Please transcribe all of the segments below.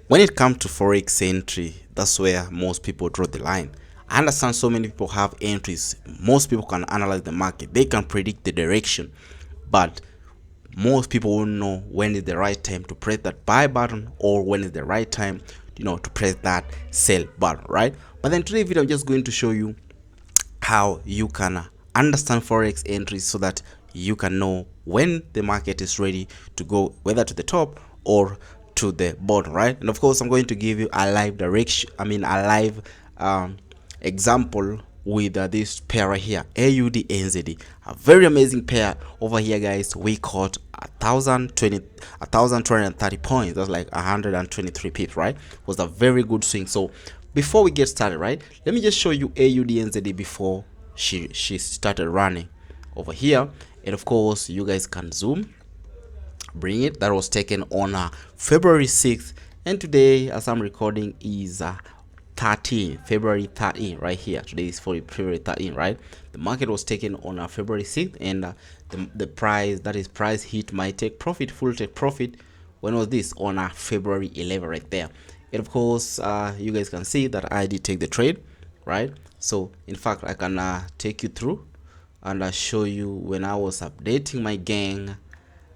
When it comes to forex entry, that's where most people draw the line. I understand so many people have entries. Most people can analyze the market, they can predict the direction, but most people won't know when is the right time to press that buy button or when is the right time, to press that sell button, right? But then today's video, I'm just going to show you how you can understand forex entries so that you can know when the market is ready to go, whether to the top or to the bottom, right? And of course, I'm going to give you a live direction, a live example with this pair right here, AUD NZD, a very amazing pair over here, guys. We caught 1,230 points. That's like 123 pips, right? Was a very good swing. So before we get started, right, let me just show you AUD NZD before she started running over here. And of course, you guys can zoom, bring it. That was taken on February 6th, and today, as I'm recording, is February 13, right here. Today is for February 13, right? The market was taken on February 6th, and the price, that is price hit my take profit, full take profit. When was this? On February 11, right there. And of course, you guys can see that I did take the trade, right? So in fact, I can take you through and show you when I was updating my gang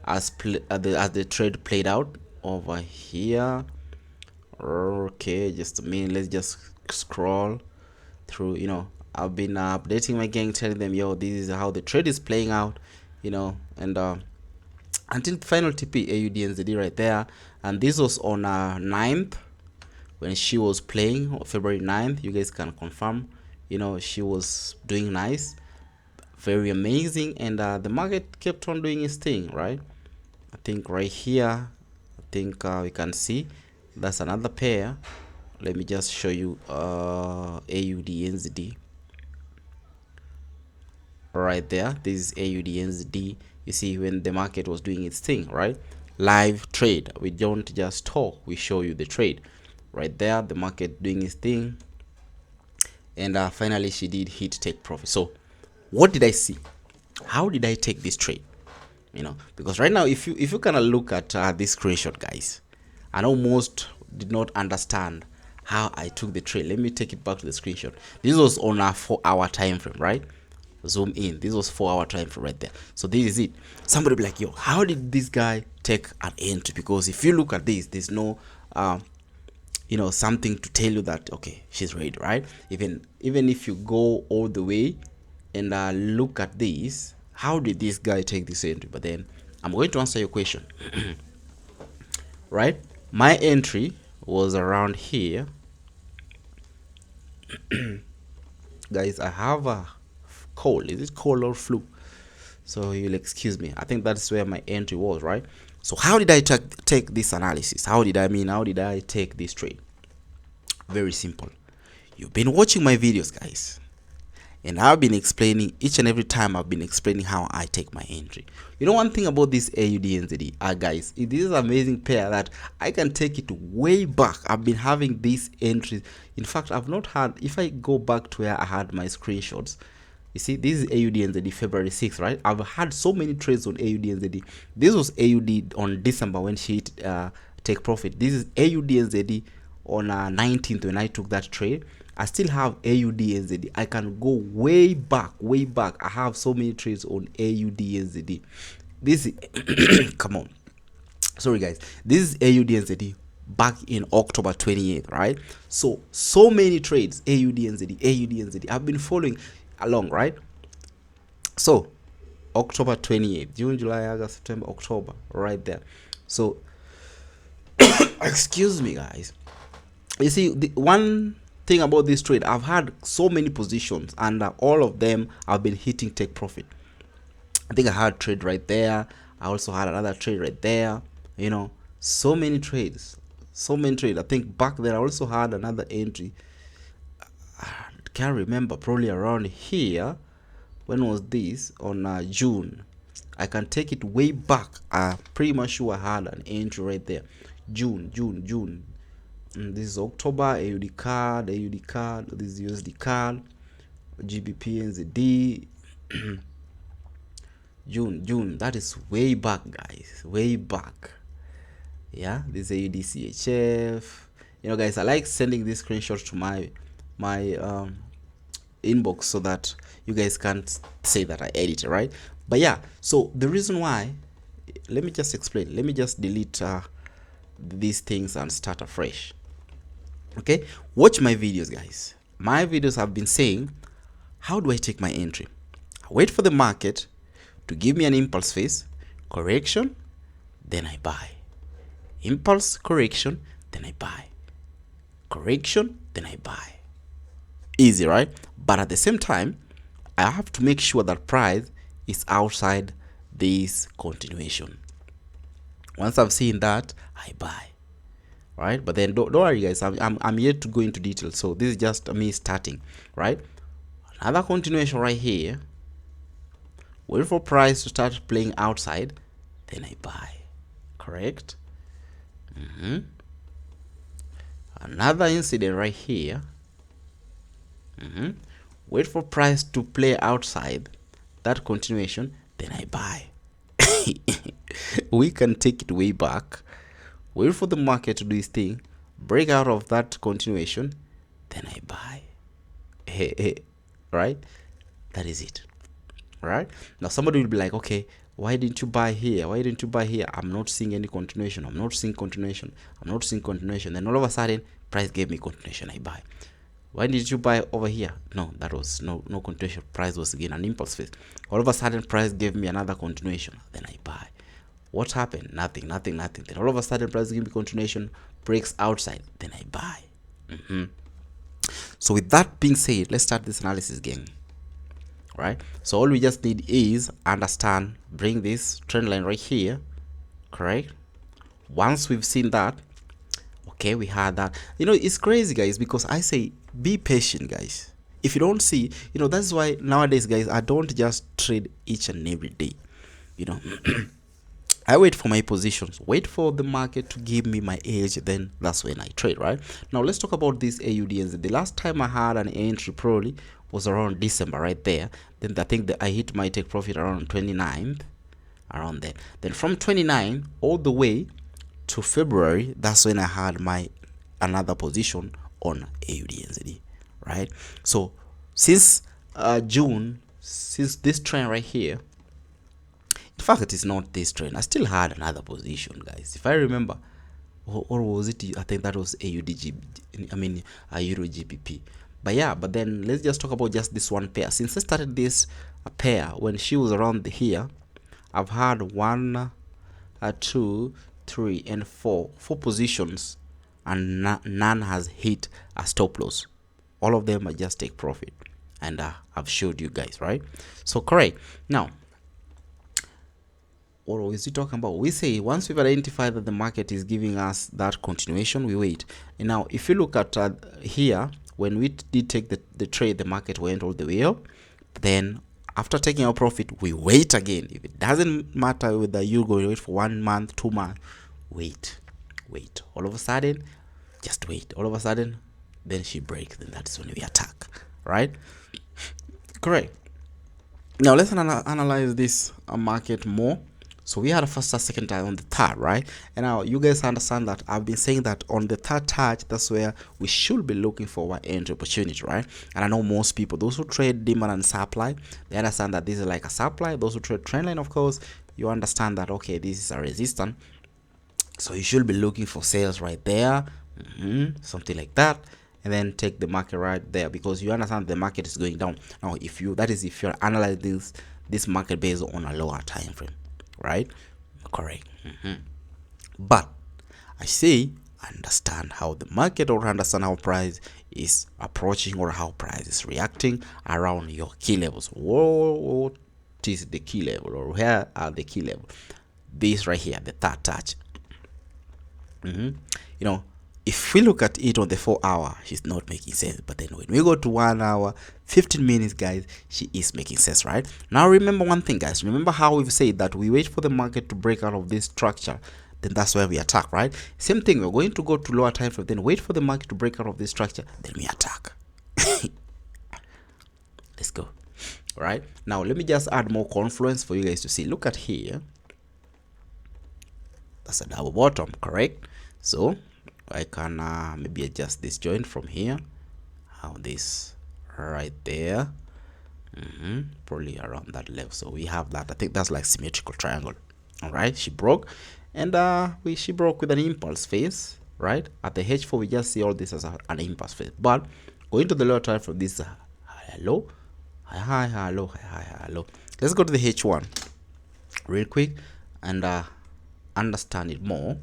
as the trade played out over here. Okay, just a minute, let's just scroll through. I've been updating my gang, telling them, yo, this is how the trade is playing out, and until final TP AUD NZD right there. And this was on 9th when she was playing, February 9th. You guys can confirm, she was doing nice, very amazing, and the market kept on doing its thing, right? I think right here, I think we can see that's another pair. Let me just show you AUD NZD right there. This is AUD NZD. You see, when the market was doing its thing, right? Live trade. We don't just talk, we show you the trade right there, the market doing its thing. And finally she did hit take profit. So what did I see? How did I take this trade? Because right now, if you kind of look at this screenshot, guys, I know most did not understand how I took the trade. Let me take it back to the screenshot. This was on a 4-hour time frame, right? Zoom in. This was 4-hour time frame right there. So this is it. Somebody be like, yo, how did this guy take an entry? Because if you look at this, there's no something to tell you that okay, she's ready, right? Even if you go all the way and look at this, how did this guy take this entry? But then I'm going to answer your question. Right, my entry was around here. Guys, I have a cold. Is it cold or flu? So you'll excuse me. I think that's where my entry was, right? So how did I take this analysis? How did I take this trade? Very simple. You've been watching my videos, guys, and I've been explaining each and every time. I've been explaining how I take my entry. One thing about this AUD NZD, guys, this is an amazing pair that I can take it way back. I've been having these entries. In fact, I've not had, if I go back to where I had my screenshots, you see, this is AUD NZD February 6th, right? I've had so many trades on AUD NZD. This was AUD on December when she hit take profit. This is AUD NZD on 19th when I took that trade. I still have AUD NZD. I can go way back. I have so many trades on AUD NZD. This is come on. Sorry, guys. This is AUD NZD back in October 28th, right? So many trades, AUD NZD. I've been following along, right? So October 28th, June, July, August, September, October, right there. So excuse me, guys. You see, the one thing about this trade, I've had so many positions and all of them have been hitting take profit. I think I had a trade right there. I also had another trade right there. So many trades. I think back then I also had another entry. I can't remember, probably around here. When was this? On June. I can take it way back. I'm pretty much sure I had an entry right there. June. This is October. AUD card. This is USD card. GBPUSD. June. That is way back, guys. Way back. Yeah, this is AUDCHF. You know, guys, I like sending this screenshot to my inbox so that you guys can't say that I edit it, right? But yeah, so the reason why, let me just explain. Let me just delete these things and start afresh. Okay, watch my videos, guys. My videos have been saying, how do I take my entry? I wait for the market to give me an impulse phase correction, then I buy. Impulse correction, then I buy. Correction, then I buy. Easy, right? But at the same time, I have to make sure that price is outside this continuation. Once I've seen that, I buy. Right? But then don't worry, guys. I'm yet to go into detail. So this is just me starting, right? Another continuation right here. Wait for price to start playing outside, then I buy. Correct? Another incident right here. Wait for price to play outside that continuation, then I buy. We can take it way back. Wait for the market to do its thing, break out of that continuation, then I buy. Right? That is it. Right? Now somebody will be like, okay, why didn't you buy here? Why didn't you buy here? I'm not seeing any continuation. I'm not seeing continuation. I'm not seeing continuation. Then all of a sudden, price gave me continuation. I buy. Why did you buy over here? No, that was no continuation. Price was again an impulse phase. All of a sudden, price gave me another continuation. Then I buy. What happened? Nothing. Then all of a sudden, price gave me continuation, breaks outside. Then I buy. So with that being said, let's start this analysis again. Right? So all we just need is understand, bring this trend line right here. Correct? Once we've seen that, okay, we had that. You know, it's crazy, guys, because I say be patient, guys. If you don't see, you know, that's why nowadays, guys, I don't just trade each and every day. You know, I wait for my positions, wait for the market to give me my edge, then that's when I trade, right? Now let's talk about this AUDNZ. The last time I had an entry probably was around December, right there. Then I think that I hit my take profit around 29th, around there. Then from 29 all the way to February, that's when I had my another position on AUDNZD, right? So since June, since this trend right here, in fact it is not this trend, I still had another position, guys, if I remember, or was it, I think that was AUDG, I mean Euro GBP. But yeah, but then let's just talk about just this one pair. Since I started this pair when she was around here, I've had 1 2 3 and 4 positions, and none has hit a stop loss. All of them are just take profit, and I've showed you guys, right? So correct. Now what is he talking about? We say once we've identified that the market is giving us that continuation, we wait. And now if you look at here, when we did take the trade, the market went all the way up. Then after taking our profit, we wait again. If it doesn't matter whether you go wait for 1 month, 2 months, wait. All of a sudden, just wait. All of a sudden, then she breaks. Then that's when we attack, right? Correct. Now let's analyze this market more. So we had a first touch, second touch, on the third, right? And now you guys understand that I've been saying that on the third touch, that's where we should be looking for our entry opportunity, right? And I know most people, those who trade demand and supply, they understand that this is like a supply. Those who trade trend line, of course, you understand that, okay, this is a resistance. So you should be looking for sales right there, something like that, and then take the market right there, because you understand the market is going down. Now if you're analyzing this market based on a lower time frame, right? Correct. But I say understand how the market, or understand how price is approaching, or how price is reacting around your key levels. What is the key level, or where are the key level? This right here, the third touch. You know, if we look at it on the 4 hour, she's not making sense. But then when we go to 1 hour, 15 minutes, guys, she is making sense, right? Now remember one thing, guys. Remember how we've said that we wait for the market to break out of this structure, then that's where we attack, right? Same thing, we're going to go to lower time frame, then wait for the market to break out of this structure, then we attack. Let's go. All right, now let me just add more confluence for you guys to see. Look at here. That's a double bottom, correct? So I can maybe adjust this joint from here. How this right there. Probably around that level. So we have that. I think that's like symmetrical triangle. All right, she broke, and she broke with an impulse phase, right? At the H4 we just see all this as an impulse phase, but going to the lower time from this hello, high, high, low, high, high, low. Let's go to the H1 real quick and understand it more.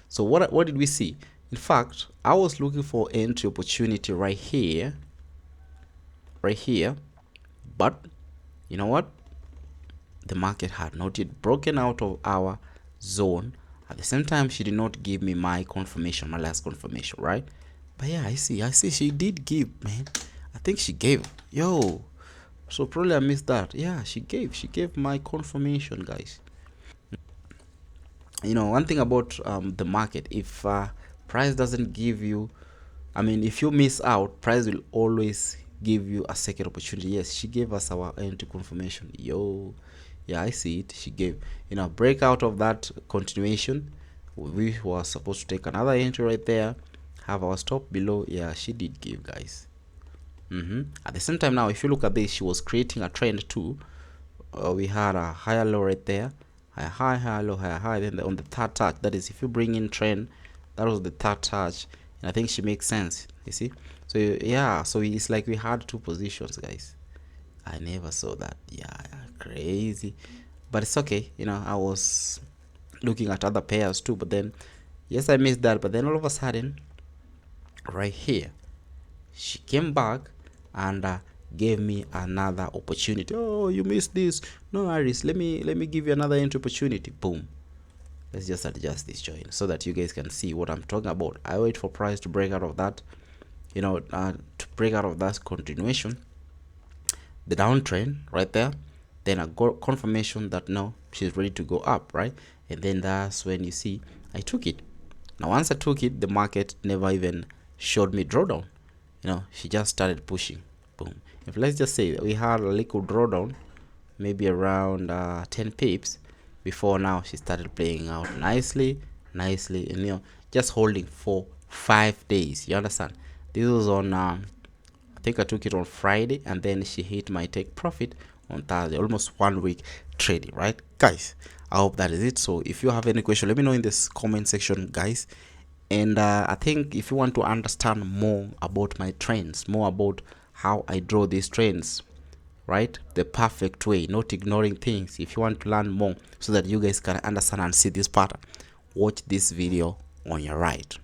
So what did we see? In fact, I was looking for entry opportunity right here, but you know what? The market had not yet broken out of our zone. At the same time, she did not give me my confirmation, my last confirmation, right? But yeah, I see she did give, man. I think she gave. Yo, so probably I missed that. Yeah, she gave my confirmation, guys. You know, one thing about the market, if price doesn't give you, I mean, if you miss out, price will always give you a second opportunity. Yes, she gave us our entry confirmation. Yo, yeah, I see it. She gave, you know, break out of that continuation. We were supposed to take another entry right there, have our stop below. Yeah, she did give, guys. At the same time, now if you look at this, she was creating a trend too. We had a higher low right there, high low, high. Then on the third touch, that is if you bring in trend, that was the third touch, and I think she makes sense, you see. So yeah, so it's like we had two positions, guys. I never saw that. Yeah, crazy, but it's okay. You know, I was looking at other pairs too, but then yes, I missed that. But then all of a sudden, right here, she came back and gave me another opportunity. Oh, you missed this. No worries, let me give you another entry opportunity. Boom. Let's just adjust this joint so that you guys can see what I'm talking about. I wait for price to break out of that, you know, to break out of that continuation, the downtrend right there. Then I got confirmation that no, she's ready to go up, right? And then that's when you see I took it. Now once I took it, the market never even showed me drawdown. You know, she just started pushing. Boom. If let's just say we had a little drawdown, maybe around 10 pips before, now she started playing out nicely, and you know, just holding for 5 days. You understand? This was on I think I took it on Friday, and then she hit my take profit on Thursday. Almost 1 week trading, right, guys? I hope that is it. So if you have any question, let me know in this comment section, guys. And I think if you want to understand more about my trends, more about how I draw these trends, right, the perfect way, not ignoring things, if you want to learn more so that you guys can understand and see this pattern, watch this video on your right.